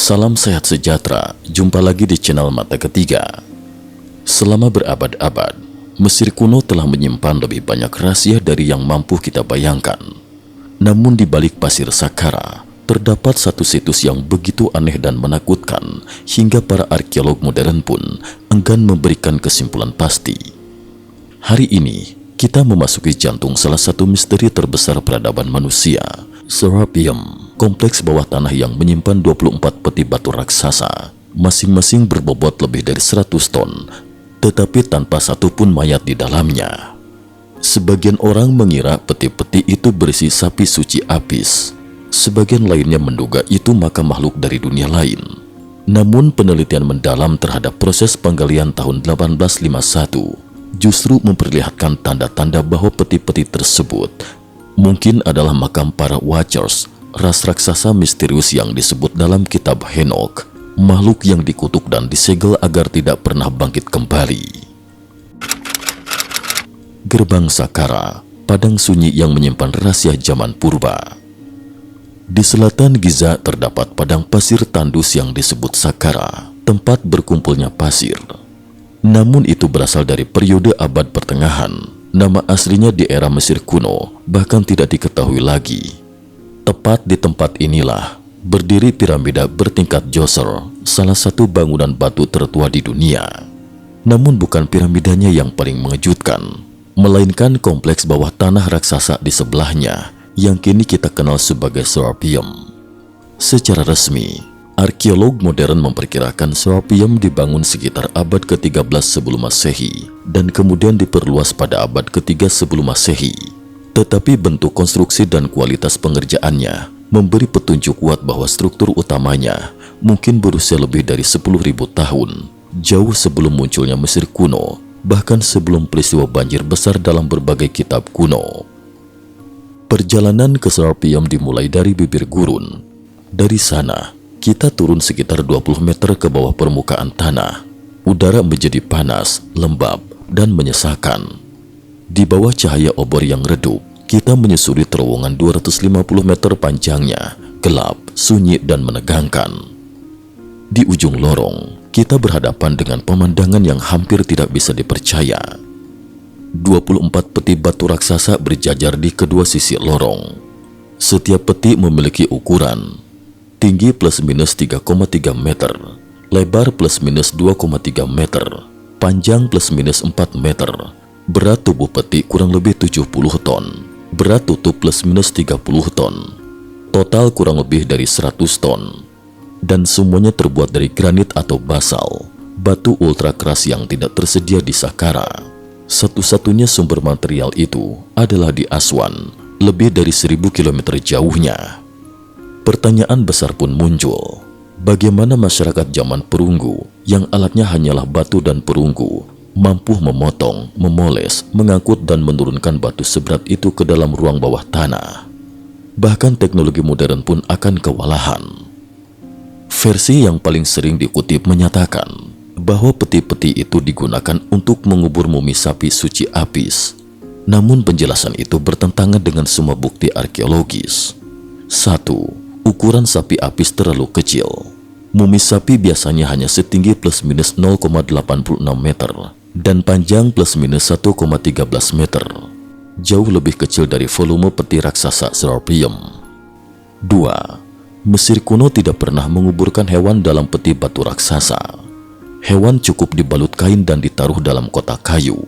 Salam sehat sejahtera, jumpa lagi di channel Mata Ketiga. Selama berabad-abad, Mesir kuno telah menyimpan lebih banyak rahasia dari yang mampu kita bayangkan. Namun di balik pasir Saqqara, terdapat satu situs yang begitu aneh dan menakutkan hingga para arkeolog modern pun enggan memberikan kesimpulan pasti. Hari ini, kita memasuki jantung salah satu misteri terbesar peradaban manusia, Serapeum. Kompleks bawah tanah yang menyimpan 24 peti batu raksasa, masing-masing berbobot lebih dari 100 ton, tetapi tanpa satupun mayat di dalamnya. Sebagian orang mengira peti-peti itu berisi sapi suci Apis. Sebagian lainnya menduga itu makam makhluk dari dunia lain. Namun penelitian mendalam terhadap proses penggalian tahun 1851 justru memperlihatkan tanda-tanda bahwa peti-peti tersebut mungkin adalah makam para Watchers, ras raksasa misterius yang disebut dalam kitab Henokh, makhluk yang dikutuk dan disegel agar tidak pernah bangkit kembali. Gerbang Saqqara, padang sunyi yang menyimpan rahasia zaman purba. Di selatan Giza terdapat padang pasir tandus yang disebut Saqqara, tempat berkumpulnya pasir. Namun itu berasal dari periode abad pertengahan. Nama aslinya di era Mesir kuno bahkan tidak diketahui lagi. Tepat di tempat inilah berdiri piramida bertingkat Djoser, salah satu bangunan batu tertua di dunia. Namun bukan piramidanya yang paling mengejutkan, melainkan kompleks bawah tanah raksasa di sebelahnya yang kini kita kenal sebagai Serapeum. Secara resmi, arkeolog modern memperkirakan Serapeum dibangun sekitar abad ke-13 sebelum Masehi dan kemudian diperluas pada abad ke-3 sebelum Masehi. Tetapi bentuk konstruksi dan kualitas pengerjaannya memberi petunjuk kuat bahwa struktur utamanya mungkin berusia lebih dari 10.000 tahun, jauh sebelum munculnya Mesir kuno, bahkan sebelum peristiwa banjir besar dalam berbagai kitab kuno. Perjalanan ke Serapeum dimulai dari bibir gurun. Dari sana, kita turun sekitar 20 meter ke bawah permukaan tanah. Udara menjadi panas, lembab, dan menyesakan. Di bawah cahaya obor yang redup, kita menyusuri terowongan 250 meter panjangnya, gelap, sunyi, dan menegangkan. Di ujung lorong, kita berhadapan dengan pemandangan yang hampir tidak bisa dipercaya. 24 peti batu raksasa berjajar di kedua sisi lorong. Setiap peti memiliki ukuran tinggi plus minus 3,3 meter, lebar plus minus 2,3 meter, panjang plus minus 4 meter. Berat tubuh peti kurang lebih 70 ton, berat tutup plus minus 30 ton, total kurang lebih dari 100 ton. Dan semuanya terbuat dari granit atau basal, batu ultra keras yang tidak tersedia di Saqqara. Satu-satunya sumber material itu adalah di Aswan, lebih dari 1000 km jauhnya. Pertanyaan besar pun muncul, bagaimana masyarakat zaman perunggu yang alatnya hanyalah batu dan perunggu mampu memotong, memoles, mengangkut dan menurunkan batu seberat itu ke dalam ruang bawah tanah. Bahkan teknologi modern pun akan kewalahan. Versi yang paling sering dikutip menyatakan bahwa peti-peti itu digunakan untuk mengubur mumi sapi suci Apis. Namun penjelasan itu bertentangan dengan semua bukti arkeologis. 1. Ukuran sapi Apis terlalu kecil. Mumi sapi biasanya hanya setinggi plus minus 0,86 meter dan panjang plus minus 1,13 meter, jauh lebih kecil dari volume peti raksasa Serapeum. 2. Mesir kuno tidak pernah menguburkan hewan dalam peti batu raksasa. Hewan cukup dibalut kain dan ditaruh dalam kotak kayu.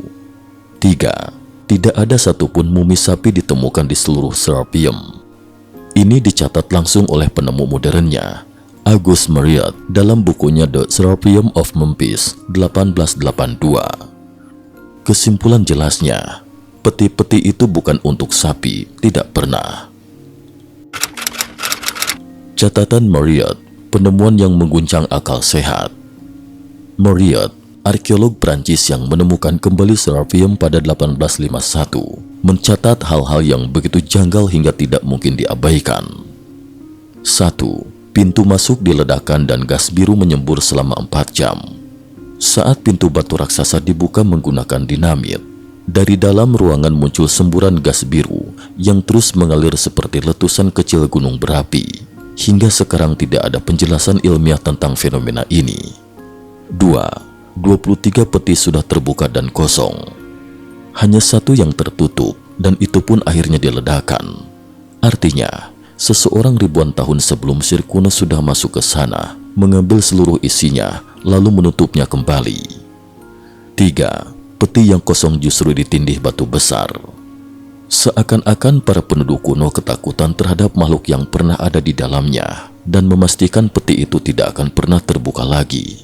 3. Tidak ada satupun mumi sapi ditemukan di seluruh Serapeum. Ini dicatat langsung oleh penemu modernnya, August Marriott, dalam bukunya The Serapeum of Memphis 1882. Kesimpulan jelasnya, peti-peti itu bukan untuk sapi, tidak pernah. Catatan Marriott, penemuan yang mengguncang akal sehat. Marriott, arkeolog Prancis yang menemukan kembali Serapeum pada 1851, mencatat hal-hal yang begitu janggal hingga tidak mungkin diabaikan. 1. Pintu masuk diledakkan dan gas biru menyembur selama 4 jam. Saat pintu batu raksasa dibuka menggunakan dinamit, dari dalam ruangan muncul semburan gas biru yang terus mengalir seperti letusan kecil gunung berapi. Hingga sekarang tidak ada penjelasan ilmiah tentang fenomena ini. 2. 23 peti sudah terbuka dan kosong. Hanya satu yang tertutup, dan itu pun akhirnya diledakkan. Artinya, seseorang ribuan tahun sebelum Mesir kuno sudah masuk ke sana, mengambil seluruh isinya, lalu menutupnya kembali. 3. Peti yang kosong justru ditindih batu besar. Seakan-akan para penduduk kuno ketakutan terhadap makhluk yang pernah ada di dalamnya dan memastikan peti itu tidak akan pernah terbuka lagi.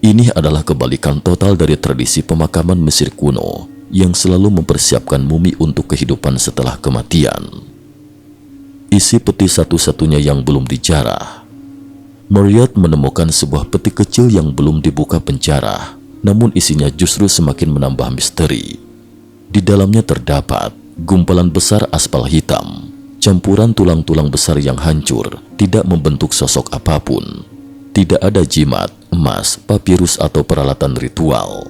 Ini adalah kebalikan total dari tradisi pemakaman Mesir kuno yang selalu mempersiapkan mumi untuk kehidupan setelah kematian. Isi peti satu-satunya yang belum dijarah. Marriott menemukan sebuah peti kecil yang belum dibuka penjara, namun isinya justru semakin menambah misteri. Di dalamnya terdapat gumpalan besar aspal hitam, campuran tulang-tulang besar yang hancur, tidak membentuk sosok apapun. Tidak ada jimat, emas, papirus atau peralatan ritual.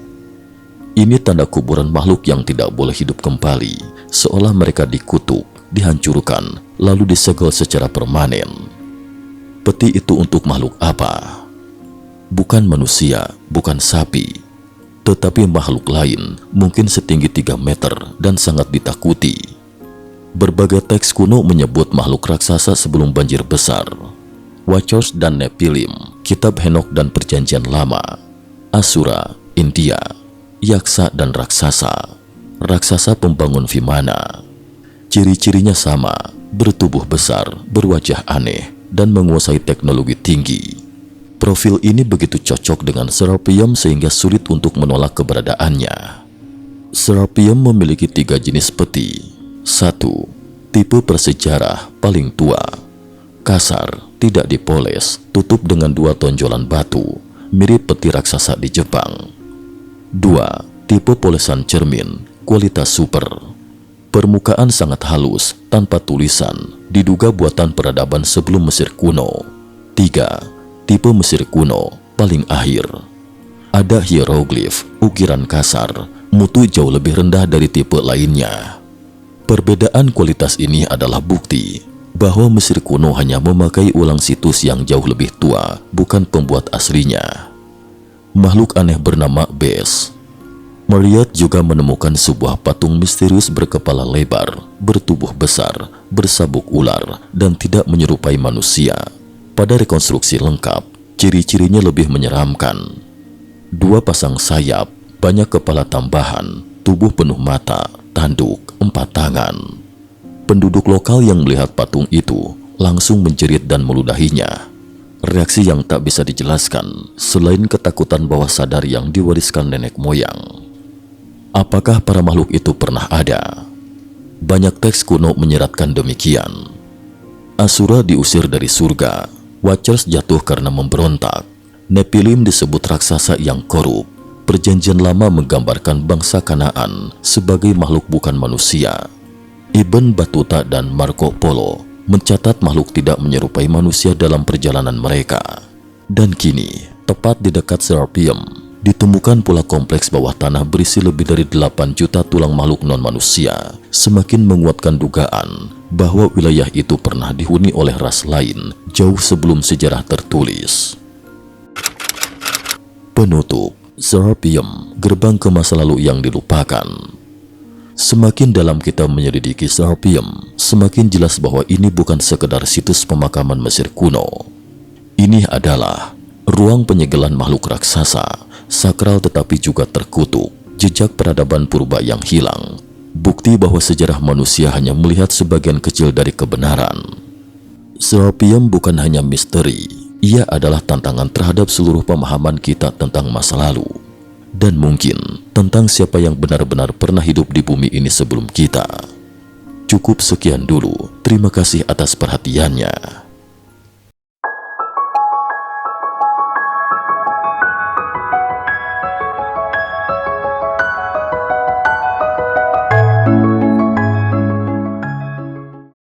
Ini tanda kuburan makhluk yang tidak boleh hidup kembali, seolah mereka dikutuk, dihancurkan, lalu disegel secara permanen. Peti itu untuk makhluk apa? Bukan manusia, bukan sapi, tetapi makhluk lain, mungkin setinggi 3 meter dan sangat ditakuti. Berbagai teks kuno menyebut makhluk raksasa sebelum banjir besar. Watchers dan Nephilim, Kitab Henokh dan Perjanjian Lama, Asura, India, Yaksa dan raksasa, raksasa pembangun Vimana. Ciri-cirinya sama, bertubuh besar, berwajah aneh, dan menguasai teknologi tinggi. Profil ini begitu cocok dengan Serapeum sehingga sulit untuk menolak keberadaannya. Serapeum memiliki 3 jenis peti. 1. Tipe prasejarah paling tua. Kasar, tidak dipoles, tutup dengan 2 tonjolan batu, mirip peti raksasa di Jepang. 2. Tipe polesan cermin, kualitas super. Permukaan sangat halus, tanpa tulisan, diduga buatan peradaban sebelum Mesir kuno. 3. Tipe Mesir kuno, paling akhir. Ada hieroglif, ukiran kasar, mutu jauh lebih rendah dari tipe lainnya. Perbedaan kualitas ini adalah bukti bahwa Mesir kuno hanya memakai ulang situs yang jauh lebih tua, bukan pembuat aslinya. Makhluk aneh bernama Bes. Marriott juga menemukan sebuah patung misterius berkepala lebar, bertubuh besar, bersabuk ular, dan tidak menyerupai manusia. Pada rekonstruksi lengkap, ciri-cirinya lebih menyeramkan. 2 pasang sayap, banyak kepala tambahan, tubuh penuh mata, tanduk, 4 tangan. Penduduk lokal yang melihat patung itu langsung menjerit dan meludahinya. Reaksi yang tak bisa dijelaskan, selain ketakutan bawah sadar yang diwariskan nenek moyang. Apakah para makhluk itu pernah ada? Banyak teks kuno menyeratkan demikian. Asura diusir dari surga, Watchers jatuh karena memberontak, Nephilim disebut raksasa yang korup, Perjanjian Lama menggambarkan bangsa Kanaan sebagai makhluk bukan manusia. Ibn Battuta dan Marco Polo mencatat makhluk tidak menyerupai manusia dalam perjalanan mereka. Dan kini, tepat di dekat Serapeum, ditemukan pula kompleks bawah tanah berisi lebih dari 8 juta tulang makhluk non-manusia, semakin menguatkan dugaan bahwa wilayah itu pernah dihuni oleh ras lain jauh sebelum sejarah tertulis. Penutup, Serapeum, gerbang ke masa lalu yang dilupakan. Semakin dalam kita menyelidiki Serapeum, semakin jelas bahwa ini bukan sekedar situs pemakaman Mesir kuno. Ini adalah ruang penyegelan makhluk raksasa, sakral tetapi juga terkutuk, jejak peradaban purba yang hilang, bukti bahwa sejarah manusia hanya melihat sebagian kecil dari kebenaran. Serapeum bukan hanya misteri, ia adalah tantangan terhadap seluruh pemahaman kita tentang masa lalu, dan mungkin tentang siapa yang benar-benar pernah hidup di bumi ini sebelum kita. Cukup sekian dulu, terima kasih atas perhatiannya.